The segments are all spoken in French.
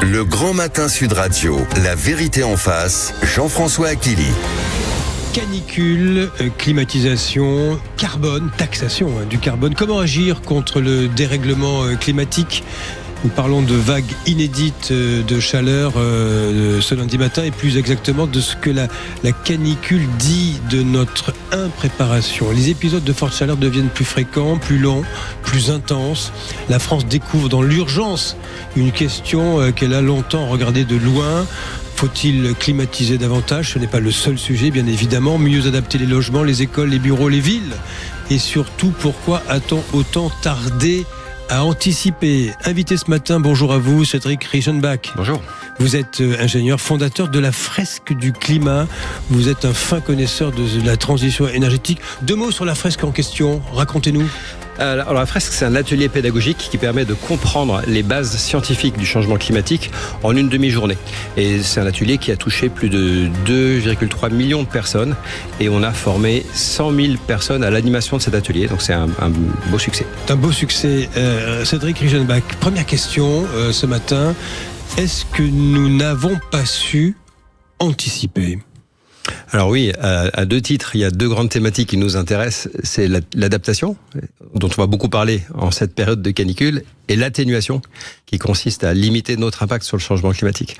Le Grand Matin Sud Radio, la vérité en face, Jean-François Achilly. Canicule, climatisation, carbone, taxation du carbone. Comment agir contre le dérèglement climatique ? Nous parlons de vagues inédites de chaleur ce lundi matin et plus exactement de ce que la canicule dit de notre impréparation. Les épisodes de forte chaleur deviennent plus fréquents, plus longs, plus intenses. La France découvre dans l'urgence une question qu'elle a longtemps regardée de loin. Faut-il climatiser davantage ? Ce n'est pas le seul sujet, bien évidemment. Mieux adapter les logements, les écoles, les bureaux, les villes. Et surtout, pourquoi a-t-on autant tardé à anticiper? Invité ce matin, bonjour à vous, Cédric Reichenbach. Bonjour. Vous êtes ingénieur, fondateur de la fresque du climat. Vous êtes un fin connaisseur de la transition énergétique. 2 mots sur la fresque en question, racontez-nous. Alors la fresque, c'est un atelier pédagogique qui permet de comprendre les bases scientifiques du changement climatique en une demi-journée. Et c'est un atelier qui a touché plus de 2,3 millions de personnes et on a formé 100 000 personnes à l'animation de cet atelier. Donc c'est un beau succès. C'est un beau succès. Cédric Reichenbach, première question ce matin. Est-ce que nous n'avons pas su anticiper ? Alors oui, à 2 titres, il y a 2 grandes thématiques qui nous intéressent. C'est l'adaptation, dont on va beaucoup parler en cette période de canicule, et l'atténuation, qui consiste à limiter notre impact sur le changement climatique.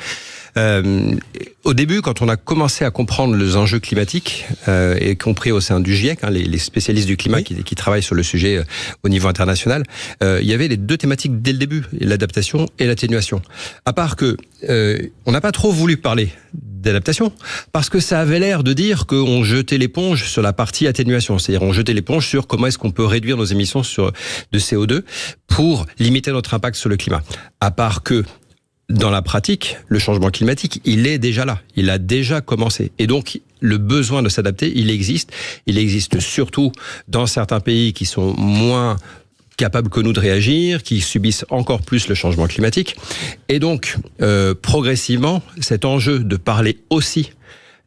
Au début, quand on a commencé à comprendre les enjeux climatiques, y compris au sein du GIEC, les spécialistes du climat qui travaillent sur le sujet au niveau international, il y avait les 2 thématiques dès le début, l'adaptation et l'atténuation. À part que on n'a pas trop voulu parler d'adaptation, parce que ça avait l'air de dire qu'on jetait l'éponge sur la partie atténuation, c'est-à-dire on jetait l'éponge sur comment est-ce qu'on peut réduire nos émissions de CO2 pour limiter notre impact sur le climat. À part que dans la pratique, le changement climatique, il est déjà là. Il a déjà commencé. Et donc, le besoin de s'adapter, il existe. Il existe surtout dans certains pays qui sont moins capables que nous de réagir, qui subissent encore plus le changement climatique. Et donc, progressivement, cet enjeu de parler aussi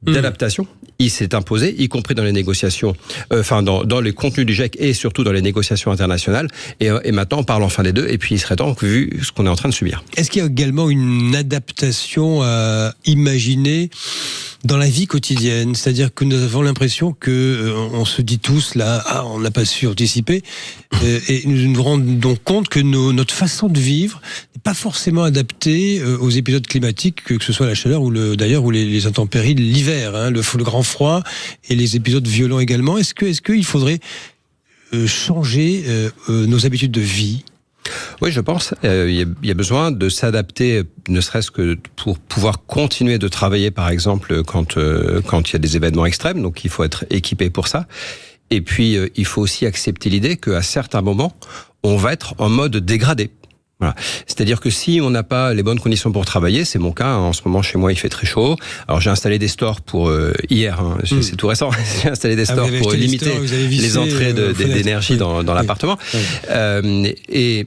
d'adaptation, il s'est imposé, y compris dans les négociations, dans les contenus du GIEC et surtout dans les négociations internationales. Et maintenant, on parle enfin des 2, et puis il serait temps, vu ce qu'on est en train de subir. Est-ce qu'il y a également une adaptation à imaginer dans la vie quotidienne? C'est-à-dire que nous avons l'impression que on se dit tous là, on n'a pas su anticiper, et nous nous rendons compte que notre façon de vivre n'est pas forcément adaptée aux épisodes climatiques, que ce soit la chaleur ou les intempéries de l'hiver, le grand froid et les épisodes violents également. Est-ce qu'il faudrait changer nos habitudes de vie ? Oui, je pense. Il y a besoin de s'adapter, ne serait-ce que pour pouvoir continuer de travailler, par exemple, quand il y a des événements extrêmes. Donc, il faut être équipé pour ça. Et puis, il faut aussi accepter l'idée qu'à certains moments, on va être en mode dégradé. Voilà. C'est-à-dire que si on n'a pas les bonnes conditions pour travailler, c'est mon cas, en ce moment chez moi il fait très chaud. Alors j'ai installé des stores pour hier, c'est tout récent, j'ai installé des stores pour limiter les entrées d'énergie dans l'appartement. Et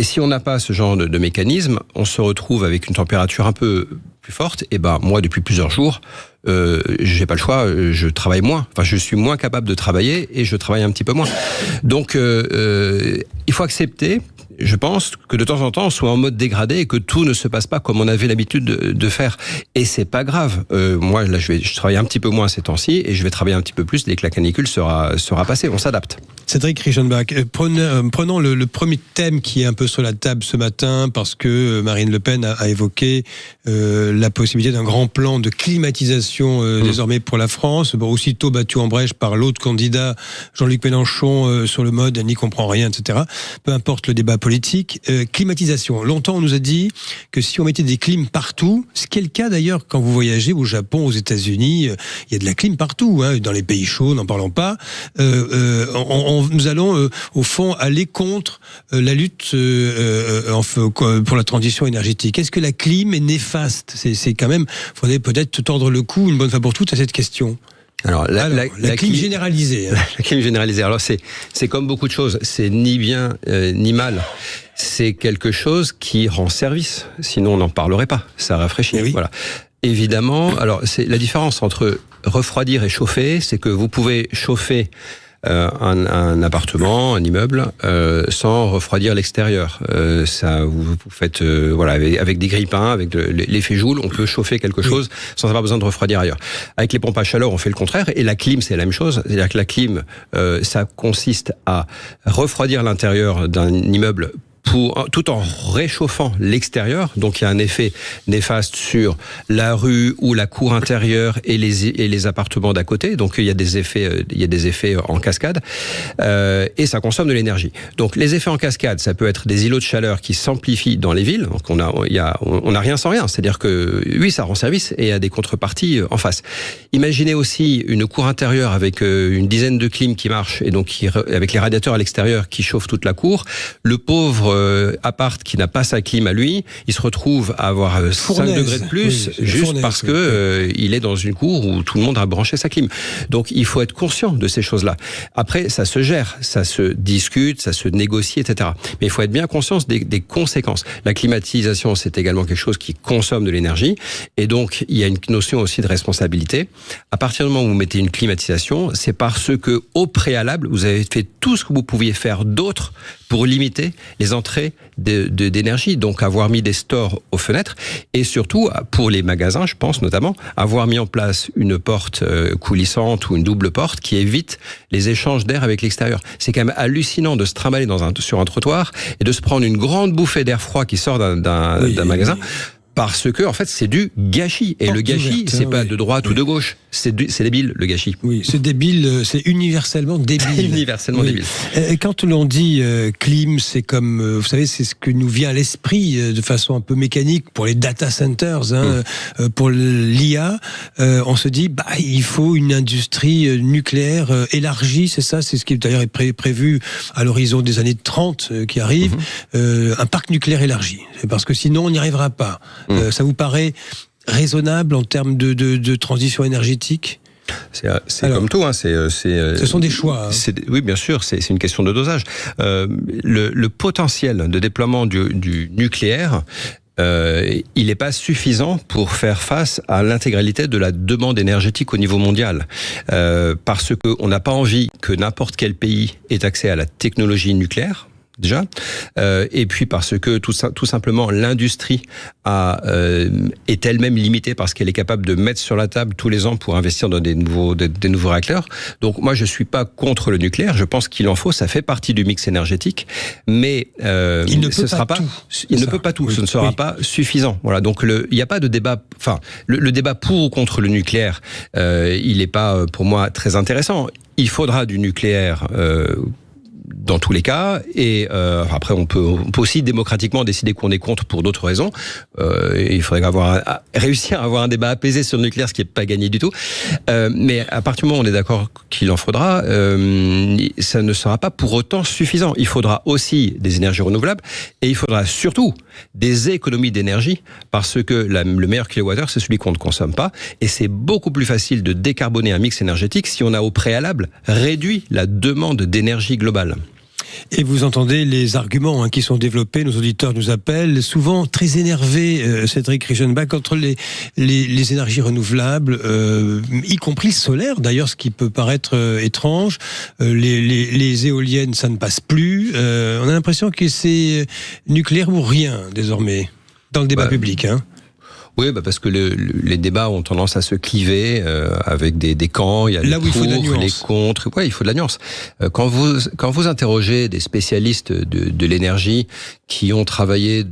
si on n'a pas ce genre de mécanisme, on se retrouve avec une température un peu plus forte. Et moi depuis plusieurs jours, j'ai pas le choix, je travaille moins. Enfin, je suis moins capable de travailler et je travaille un petit peu moins. Donc il faut accepter, je pense, que de temps en temps on soit en mode dégradé et que tout ne se passe pas comme on avait l'habitude de faire. Et c'est pas grave. Moi, là, je travaille un petit peu moins ces temps-ci et je vais travailler un petit peu plus dès que la canicule sera passée. On s'adapte. Cédric Reichenbach, prenons le premier thème qui est un peu sur la table ce matin, parce que Marine Le Pen a évoqué la possibilité d'un grand plan de climatisation désormais pour la France, aussitôt battu en brèche par l'autre candidat, Jean-Luc Mélenchon, sur le mode « elle n'y comprend rien », etc. Peu importe le débat politique. Climatisation. Longtemps, on nous a dit que si on mettait des clims partout, ce qui est le cas d'ailleurs quand vous voyagez au Japon, aux États-Unis, il y a de la clim partout, dans les pays chauds, n'en parlons pas. Nous allons au fond aller contre la lutte pour la transition énergétique. Est-ce que la clim est néfaste ? C'est quand même, faudrait peut-être tordre le cou une bonne fois pour toutes à cette question. Alors, la clim généralisée. La clim généralisée. Alors, c'est comme beaucoup de choses. C'est ni bien ni mal. C'est quelque chose qui rend service. Sinon, on n'en parlerait pas. Ça rafraîchit. Oui. Voilà. Évidemment. Alors, c'est la différence entre refroidir et chauffer, c'est que vous pouvez chauffer un appartement, un immeuble, sans refroidir l'extérieur. Ça, vous faites voilà, avec des grille-pains, avec l'effet Joule, on peut chauffer quelque chose sans avoir besoin de refroidir ailleurs. Avec les pompes à chaleur, on fait le contraire. Et la clim, c'est la même chose. C'est-à-dire que la clim, ça consiste à refroidir l'intérieur d'un immeuble tout en réchauffant l'extérieur. Donc il y a un effet néfaste sur la rue ou la cour intérieure et les appartements d'à côté. Donc il y a des effets en cascade et ça consomme de l'énergie. Donc les effets en cascade, ça peut être des îlots de chaleur qui s'amplifient dans les villes. Donc on a rien sans rien. C'est-à-dire que oui, ça rend service et il y a des contreparties en face. Imaginez aussi une cour intérieure avec une dizaine de clims qui marchent et donc avec les radiateurs à l'extérieur qui chauffent toute la cour. Le pauvre appart qui n'a pas sa clim à lui, il se retrouve à avoir 5 degrés de plus juste parce que il est dans une cour où tout le monde a branché sa clim. Donc il faut être conscient de ces choses-là. Après, ça se gère, ça se discute, ça se négocie, etc. Mais il faut être bien conscient des conséquences. La climatisation, c'est également quelque chose qui consomme de l'énergie et donc il y a une notion aussi de responsabilité. À partir du moment où vous mettez une climatisation, c'est parce que au préalable, vous avez fait tout ce que vous pouviez faire d'autre pour limiter les entrées d'énergie, donc avoir mis des stores aux fenêtres et surtout pour les magasins, je pense notamment, avoir mis en place une porte coulissante ou une double porte qui évite les échanges d'air avec l'extérieur. C'est quand même hallucinant de se trimballer sur un trottoir et de se prendre une grande bouffée d'air froid qui sort d'un magasin. Parce que, en fait, c'est du gâchis. Et le gâchis, c'est pas de droite ou de gauche. C'est débile, le gâchis. Oui, c'est débile, c'est universellement débile. Universellement débile. Et quand l'on dit clim, c'est comme, vous savez, c'est ce que nous vient à l'esprit de façon un peu mécanique pour les data centers, pour l'IA. On se dit, il faut une industrie nucléaire élargie, c'est ça, c'est ce qui d'ailleurs est prévu à l'horizon des années 30 qui arrive, un parc nucléaire élargi. C'est parce que sinon, on n'y arrivera pas. Ça vous paraît raisonnable en termes de transition énergétique ? C'est comme tout, ce sont des choix. Oui, bien sûr, c'est une question de dosage. Le potentiel de déploiement du nucléaire, il n'est pas suffisant pour faire face à l'intégralité de la demande énergétique au niveau mondial. Parce qu'on n'a pas envie que n'importe quel pays ait accès à la technologie nucléaire. Déjà, et puis parce que tout simplement l'industrie est elle-même limitée parce qu'elle est capable de mettre sur la table tous les ans pour investir dans des nouveaux réacteurs. Donc moi je suis pas contre le nucléaire, je pense qu'il en faut, ça fait partie du mix énergétique, mais il ne peut pas tout, ce ne sera pas suffisant. Voilà, donc il n'y a pas de débat. Enfin, le débat pour ou contre le nucléaire, il n'est pas pour moi très intéressant. Il faudra du nucléaire. Dans tous les cas, et après on peut aussi démocratiquement décider qu'on est contre pour d'autres raisons. Il faudrait réussir à avoir un débat apaisé sur le nucléaire, ce qui n'est pas gagné du tout. Mais à partir du moment où on est d'accord qu'il en faudra, ça ne sera pas pour autant suffisant. Il faudra aussi des énergies renouvelables et il faudra surtout des économies d'énergie parce que le meilleur kilowattheure, c'est celui qu'on ne consomme pas. Et c'est beaucoup plus facile de décarboner un mix énergétique si on a au préalable réduit la demande d'énergie globale. Et vous entendez les arguments qui sont développés, nos auditeurs nous appellent, souvent très énervés, Cédric Reichenbach, contre les énergies renouvelables, y compris le solaire, d'ailleurs, ce qui peut paraître étrange. Les éoliennes, ça ne passe plus. On a l'impression que c'est nucléaire ou rien, désormais, dans le débat public. Oui, parce que les débats ont tendance à se cliver avec des camps. Il y a les pour, les contre. Ouais, il faut de la nuance. Quand vous interrogez des spécialistes de l'énergie qui ont travaillé,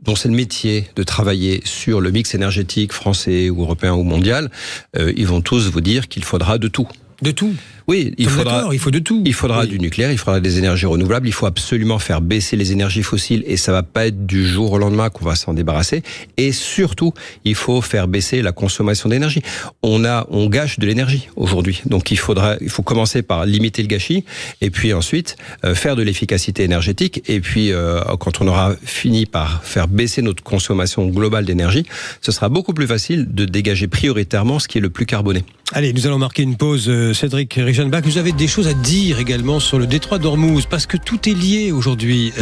dont c'est le métier de travailler sur le mix énergétique français ou européen ou mondial, ils vont tous vous dire qu'il faudra de tout. De tout. Oui, il faut de tout. Il faudra du nucléaire, il faudra des énergies renouvelables, il faut absolument faire baisser les énergies fossiles et ça va pas être du jour au lendemain qu'on va s'en débarrasser. Et surtout, il faut faire baisser la consommation d'énergie. On gâche de l'énergie aujourd'hui. Donc il faut commencer par limiter le gâchis et puis ensuite faire de l'efficacité énergétique et puis quand on aura fini par faire baisser notre consommation globale d'énergie, ce sera beaucoup plus facile de dégager prioritairement ce qui est le plus carboné. Allez, nous allons marquer une pause. Cédric Reichenbach Reichenbach, vous avez des choses à dire également sur le détroit d'Ormuz, parce que tout est lié aujourd'hui.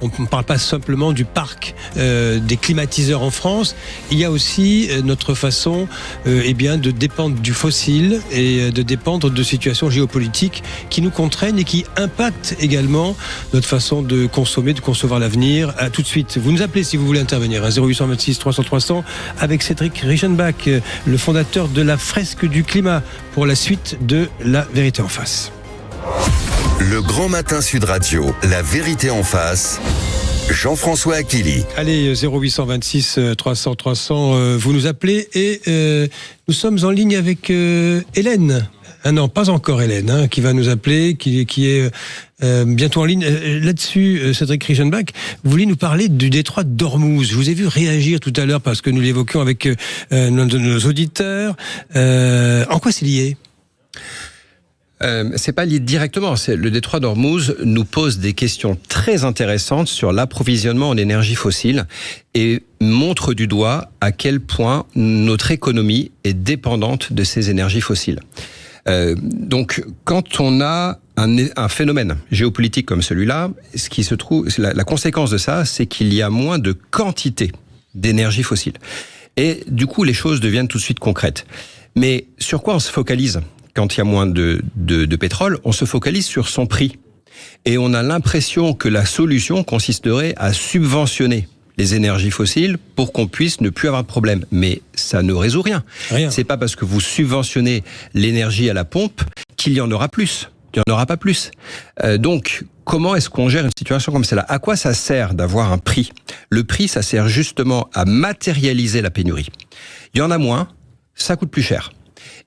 On ne parle pas simplement du parc des climatiseurs en France, il y a aussi notre façon de dépendre du fossile et de dépendre de situations géopolitiques qui nous contraignent et qui impactent également notre façon de consommer, de concevoir l'avenir. À tout de suite, vous nous appelez si vous voulez intervenir, 0826 300 300 avec Cédric Reichenbach, le fondateur de la Fresque du Climat, pour la suite de La Vérité en face. Le Grand Matin Sud Radio, La Vérité en face, Jean-François Akili. Allez, 0826 300 300, vous nous appelez et nous sommes en ligne avec Hélène. Ah non, pas encore Hélène, qui va nous appeler, qui est bientôt en ligne. Là-dessus, Cédric Reichenbach, vous voulez nous parler du détroit d'Ormuz. Je vous ai vu réagir tout à l'heure parce que nous l'évoquions avec nos auditeurs. En quoi c'est lié ? C'est pas lié directement. Le détroit d'Ormuz nous pose des questions très intéressantes sur l'approvisionnement en énergie fossile et montre du doigt à quel point notre économie est dépendante de ces énergies fossiles. Donc, quand on a un phénomène géopolitique comme celui-là, ce qui se trouve, la conséquence de ça, c'est qu'il y a moins de quantité d'énergie fossile. Et du coup, les choses deviennent tout de suite concrètes. Mais sur quoi on se focalise ? Quand il y a moins de pétrole, on se focalise sur son prix. Et on a l'impression que la solution consisterait à subventionner les énergies fossiles pour qu'on puisse ne plus avoir de problème. Mais ça ne résout rien. C'est pas parce que vous subventionnez l'énergie à la pompe qu'il y en aura plus. Il n'y en aura pas plus. Donc, comment est-ce qu'on gère une situation comme celle-là ? À quoi ça sert d'avoir un prix ? Le prix, ça sert justement à matérialiser la pénurie. Il y en a moins, ça coûte plus cher.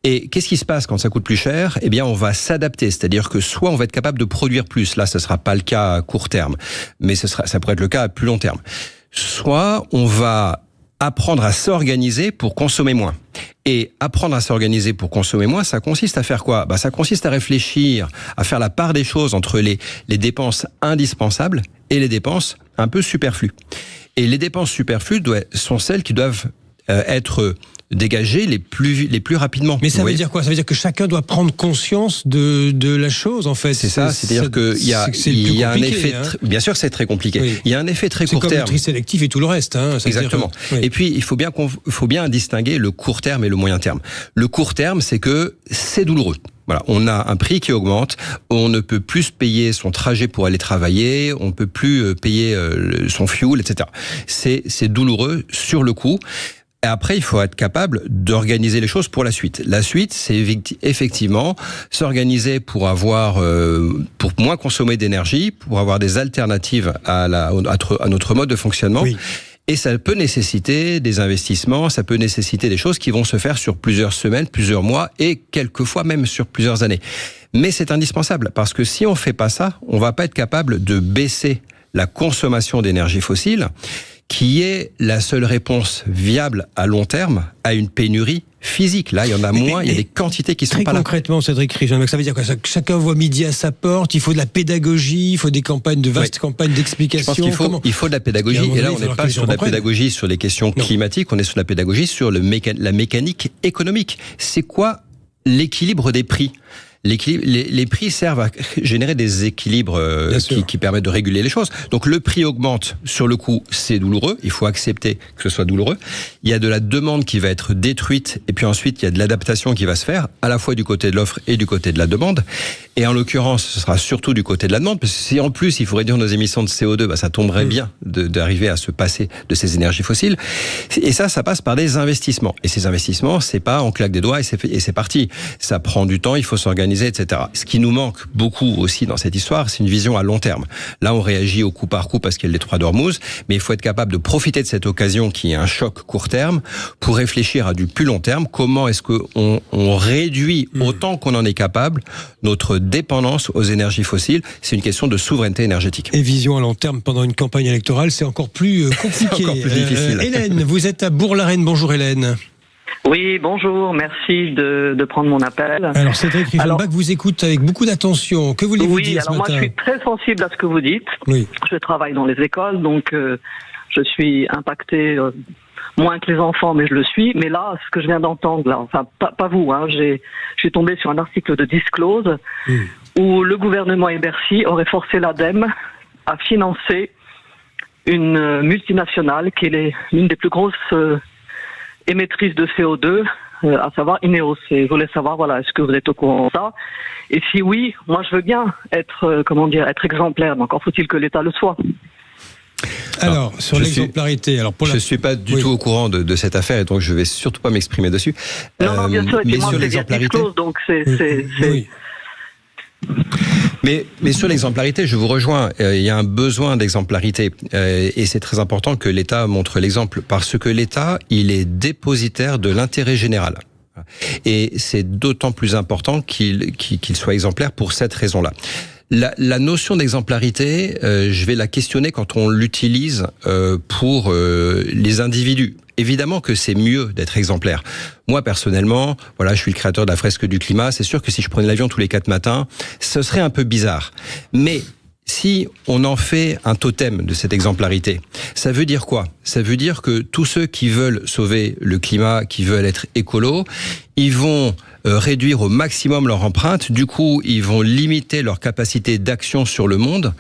Et qu'est-ce qui se passe quand ça coûte plus cher ? Eh bien, on va s'adapter. C'est-à-dire que soit on va être capable de produire plus. Là, ce ne sera pas le cas à court terme. Mais ça pourrait être le cas à plus long terme. Soit on va apprendre à s'organiser pour consommer moins. Et apprendre à s'organiser pour consommer moins, ça consiste à faire quoi ? Ça consiste à réfléchir, à faire la part des choses entre les dépenses indispensables et les dépenses un peu superflues. Et les dépenses superflues sont celles qui doivent être dégagées les plus rapidement. Mais ça veut dire quoi ? Ça veut dire que chacun doit prendre conscience de la chose, en fait. C'est ça, c'est-à-dire qu'il y a un effet... Bien sûr, c'est très compliqué. Oui. Il y a un effet très court terme. C'est comme le tri sélectif et tout le reste. Exactement. Oui. Et puis, il faut bien distinguer le court terme et le moyen terme. Le court terme, c'est que c'est douloureux. Voilà, on a un prix qui augmente, on ne peut plus payer son trajet pour aller travailler, on ne peut plus payer son fuel, etc. C'est douloureux sur le coup. Et après, il faut être capable d'organiser les choses pour la suite. La suite, c'est effectivement s'organiser pour moins consommer d'énergie, pour avoir des alternatives à notre mode de fonctionnement. Oui. Et ça peut nécessiter des investissements, ça peut nécessiter des choses qui vont se faire sur plusieurs semaines, plusieurs mois et quelquefois même sur plusieurs années. Mais c'est indispensable parce que si on fait pas ça, on va pas être capable de baisser la consommation d'énergie fossile, qui est la seule réponse viable à long terme à une pénurie physique. Là, il y en a moins, il y a des quantités qui sont pas là. Très concrètement, Cédric Reichenbach, ça veut dire quoi ? Chacun voit midi à sa porte, il faut de la pédagogie, il faut des campagnes, de vastes campagnes d'explication. Je pense qu'il faut de la pédagogie, et là, on n'est pas sur de la pédagogie sur les questions climatiques, on est sur la pédagogie sur la mécanique économique. C'est quoi l'équilibre des prix ? Les prix servent à générer des équilibres qui permettent de réguler les choses. Donc le prix augmente, sur le coup, c'est douloureux. Il faut accepter que ce soit douloureux. Il y a de la demande qui va être détruite et puis ensuite il y a de l'adaptation qui va se faire, à la fois du côté de l'offre et du côté de la demande. Et en l'occurrence, ce sera surtout du côté de la demande, parce que si en plus il faut réduire nos émissions de CO2, ça tomberait bien d'arriver à se passer de ces énergies fossiles. Et ça passe par des investissements. Et ces investissements, c'est pas on claque des doigts et c'est parti. Ça prend du temps, il faut s'organiser, etc. Ce qui nous manque beaucoup aussi dans cette histoire, c'est une vision à long terme. Là, on réagit au coup par coup parce qu'il y a le détroit d'Ormuz, mais il faut être capable de profiter de cette occasion qui est un choc court terme pour réfléchir à du plus long terme. Comment est-ce qu'on réduit autant qu'on en est capable notre dépendance aux énergies fossiles ? C'est une question de souveraineté énergétique. Et vision à long terme pendant une campagne électorale, c'est encore plus compliqué. C'est encore plus difficile. Hélène, vous êtes à Bourg-la-Reine. Bonjour Hélène. Oui, bonjour, merci de prendre mon appel. Alors Cédric Reichenbach vous écoute avec beaucoup d'attention. Que voulez-vous dire ce matin ? Moi je suis très sensible à ce que vous dites. Oui. Je travaille dans les écoles, donc je suis impacté moins que les enfants, mais je le suis. Mais là, ce que je viens d'entendre, là, enfin pas vous, hein, je suis tombé sur un article de Disclose où le gouvernement et Bercy auraient forcé l'ADEME à financer une multinationale qui est l'une des plus grosses émettrices de CO2, à savoir Ineos. Et je voulais savoir, voilà, est-ce que vous êtes au courant de ça? Et si oui, moi je veux bien être exemplaire, mais encore faut-il que l'État le soit. Alors, sur l'exemplarité, je ne suis pas du tout au courant de cette affaire, et donc je ne vais surtout pas m'exprimer dessus. Non, bien sûr, mais sur l'exemplarité, donc oui. Mais sur l'exemplarité, je vous rejoins. Il y a un besoin d'exemplarité, et c'est très important que l'État montre l'exemple, parce que l'État, il est dépositaire de l'intérêt général. Et c'est d'autant plus important qu'il soit exemplaire pour cette raison-là. La notion d'exemplarité, je vais la questionner quand on l'utilise pour les individus. Évidemment que c'est mieux d'être exemplaire. Moi, personnellement, voilà, je suis le créateur de la fresque du climat. C'est sûr que si je prenais l'avion tous les 4 matins, ce serait un peu bizarre. Mais si on en fait un totem de cette exemplarité, ça veut dire quoi? Ça veut dire que tous ceux qui veulent sauver le climat, qui veulent être écolos, ils vont réduire au maximum leur empreinte. Du coup, ils vont limiter leur capacité d'action sur le monde.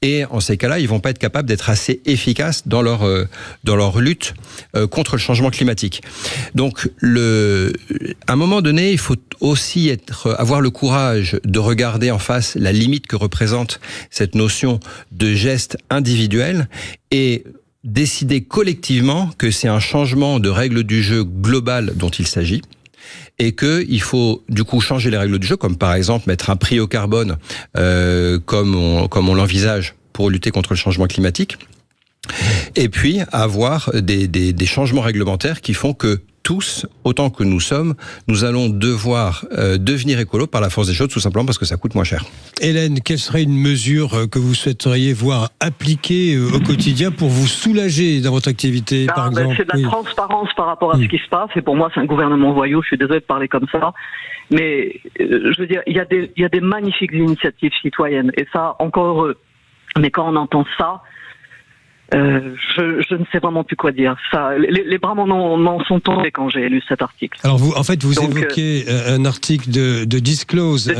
Et en ces cas-là, ils vont pas être capables d'être assez efficaces dans leur lutte contre le changement climatique. Donc, à un moment donné, il faut aussi avoir le courage de regarder en face la limite que représente cette notion de geste individuel et décider collectivement que c'est un changement de règles du jeu global dont il s'agit. Et qu'il faut du coup changer les règles du jeu, comme par exemple mettre un prix au carbone, comme on l'envisage pour lutter contre le changement climatique. Et puis avoir des changements réglementaires qui font que tous, autant que nous sommes, nous allons devoir devenir écolo par la force des choses, tout simplement parce que ça coûte moins cher. Hélène, quelle serait une mesure que vous souhaiteriez voir appliquée au quotidien pour vous soulager dans votre activité, par exemple? C'est de la transparence par rapport à ce qui se passe. Et pour moi, c'est un gouvernement voyou. Je suis désolé de parler comme ça. Mais je veux dire, il y a des magnifiques initiatives citoyennes. Et ça, encore heureux. Mais quand on entend ça, je ne sais vraiment plus quoi dire. Ça, les bras m'en sont tombés quand j'ai lu cet article. Alors vous évoquez un article de Disclose,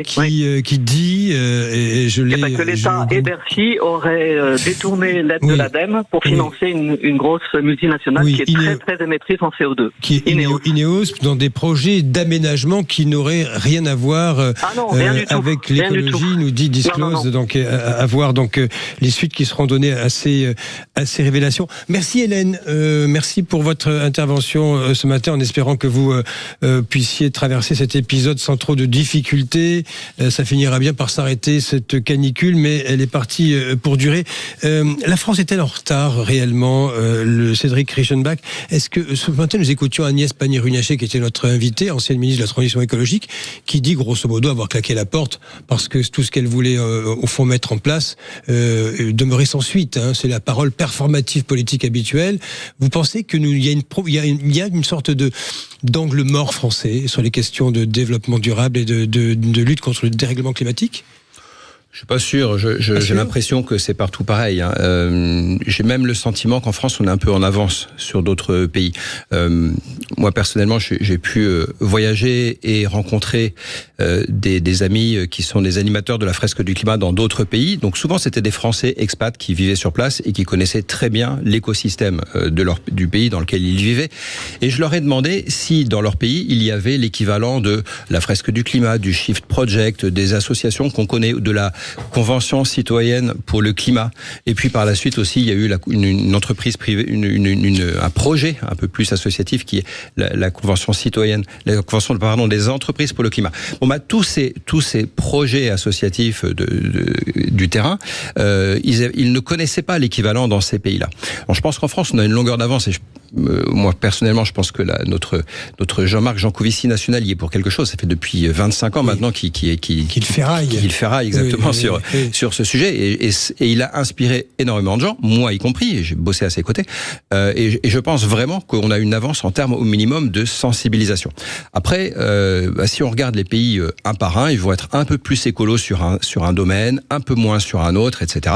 qui dit, et je l'ai... que l'État et Bercy auraient détourné l'aide de l'ADEME pour financer une grosse multinationale qui est très très émettrice en CO2. Qui est Ineos, dans des projets d'aménagement qui n'auraient rien à voir avec l'écologie, nous dit Disclose. Non. Donc à voir les suites qui seront données à ces révélations. Merci Hélène, merci pour votre intervention ce matin, en espérant que vous puissiez traverser cet épisode sans trop de difficultés. Ça finira bien par s'arrêter, cette canicule, mais elle est partie pour durer. La France est-elle en retard réellement, Cédric Reichenbach? Est-ce que ce matin nous écoutions Agnès Pannier-Runacher, qui était notre invitée, ancienne ministre de la Transition écologique, qui dit grosso modo avoir claqué la porte parce que tout ce qu'elle voulait au fond mettre en place demeurait sans suite. C'est la parole performative politique habituelle. Vous pensez qu'il y a une sorte d'angle mort français sur les questions de développement durable et de lutte contre le dérèglement climatique? Je suis pas sûr. J'ai l'impression que c'est partout pareil. J'ai même le sentiment qu'en France, on est un peu en avance sur d'autres pays. Moi, personnellement, j'ai pu voyager et rencontrer des amis qui sont des animateurs de la fresque du climat dans d'autres pays. Donc souvent, c'était des Français expats qui vivaient sur place et qui connaissaient très bien l'écosystème du pays dans lequel ils vivaient. Et je leur ai demandé si, dans leur pays, il y avait l'équivalent de la fresque du climat, du Shift Project, des associations qu'on connaît, de la Convention citoyenne pour le climat. Et puis par la suite aussi, il y a eu une entreprise privée, un projet un peu plus associatif qui est la Convention citoyenne, la Convention des entreprises pour le climat. Bon, tous ces projets associatifs du terrain, ils ne connaissaient pas l'équivalent dans ces pays-là. Alors, je pense qu'en France, on a une longueur d'avance. Et moi, personnellement, je pense que notre Jean-Marc Jancovici national y est pour quelque chose. Ça fait depuis 25 ans maintenant qu'il ferraille exactement sur ce sujet. Et il a inspiré énormément de gens, moi y compris, et j'ai bossé à ses côtés. Et je pense vraiment qu'on a une avance en termes au minimum de sensibilisation. Après, si on regarde les pays un par un, ils vont être un peu plus écolos sur un domaine, un peu moins sur un autre, etc.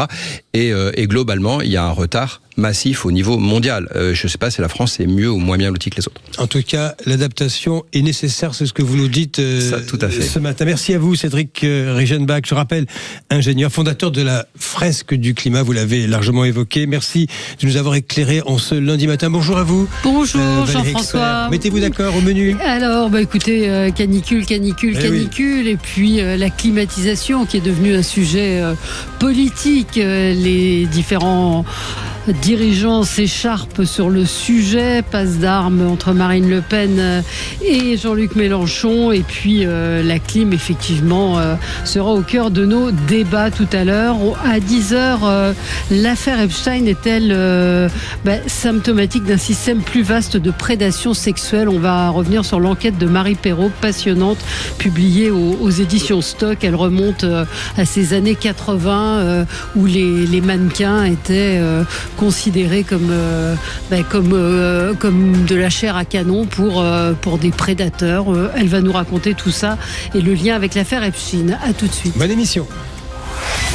Et globalement, il y a un retard massif au niveau mondial. Je ne sais pas si la France est mieux ou moins bien lotie que les autres. En tout cas, l'adaptation est nécessaire, c'est ce que vous nous dites tout à fait. ce matin. Merci à vous, Cédric Reichenbach. Je rappelle, ingénieur, fondateur de la fresque du climat, vous l'avez largement évoqué. Merci de nous avoir éclairé en ce lundi matin. Bonjour à vous. Bonjour Valérie Jean-François. Expert. Mettez-vous d'accord au menu. Alors, écoutez, canicule, et puis la climatisation qui est devenue un sujet politique. Les différents dirigeants s'écharpent sur le sujet, passe d'armes entre Marine Le Pen et Jean-Luc Mélenchon, et puis la clim effectivement sera au cœur de nos débats tout à l'heure. À 10h, l'affaire Epstein est-elle symptomatique d'un système plus vaste de prédation sexuelle? On va revenir sur l'enquête de Marie Perrault, passionnante, publiée aux éditions Stock. Elle remonte à ces années 80 où les mannequins étaient considérés comme de la chair à canon pour des prédateurs. Elle va nous raconter tout ça et le lien avec l'affaire Epstein. À tout de suite. Bonne émission.